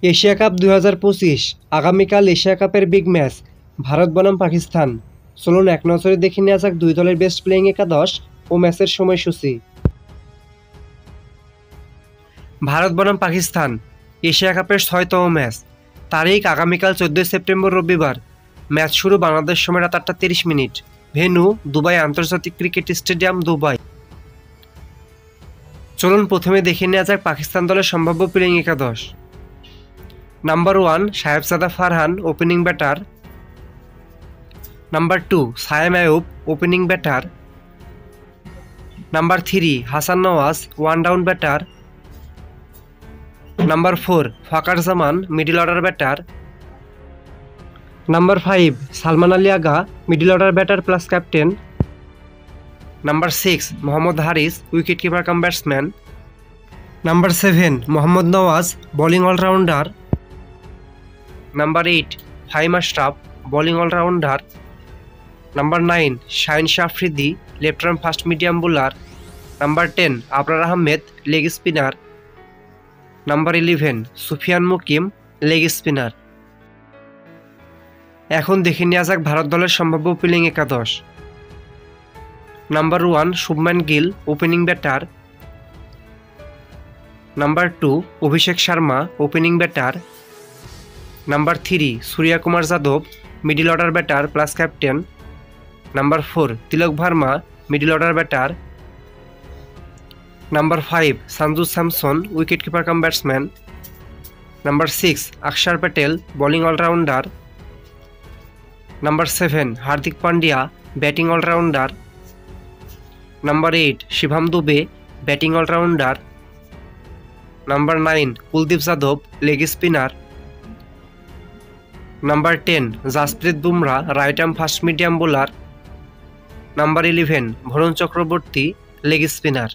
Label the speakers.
Speaker 1: Asia cup 2025 আগামীকাল Asia কাপের big match Bharat বনাম পাকিস্তান। চলুন এক নজরে দেখে নেওয়া যাক দুই দলের বেস্ট প্লেয়িং একাদশ ও ম্যাচের সময়সূচি। ভারত বনাম পাকিস্তান এশিয়া কাপের 6তম ম্যাচ। তারিখ আগামীকাল 14 সেপ্টেম্বর রবিবার। ম্যাচ শুরু বাংলাদেশ সময় রাত 8:30। ভেন্যু দুবাই আন্তর্জাতিক ক্রিকেট স্টেডিয়াম, দুবাই। চলুন প্রথমে দেখে নেওয়া যাক পাকিস্তান দলের সম্ভাব্য প্লেয়িং একাদশ। Number 1 Sahibzada Farhan, opening batter. Number 2 Saim Ayub, opening batter. Number 3 Hasan Nawaz, one down batter. Number 4 Fakhar Zaman, middle order batter. Number 5 Salman Ali Agha, middle order batter plus captain. Number 6 Mohammad Haris, wicket keeper cum batsman. Number 7 Mohammad Nawaz, bowling allrounder. Number 8 Faheem Ashraf, bowling allrounder. Number 9 Shaheen Shah Afridi, left arm fast medium bowler. Number 10 Abrar Ahmed, leg spinner. Number 11 Sufiyan Muqeem, leg spinner. এখন দেখে নেওয়া যাক ভারত দলের সম্ভাব্য playing একাদশ। Number 1 Shubman Gill, opening batter. Number 2 Abhishek Sharma, opening batter. Number 3 Surya Kumar Yadav, middle order batter plus captain. Number 4 Tilak Varma, middle order batter. Number 5 Sanju Samson, wicket keeper cum batsman. Number 6 Axar Patel, bowling allrounder. Number 7 Hardik Pandya, batting allrounder. Number 8 Shivam Dube, batting allrounder. Number 9 Kuldeep Yadav, leg spinner. Number 10 Jasprit Bumrah, right arm fast medium bowler. Number 11 Varun Chakravarthy, leg spinner.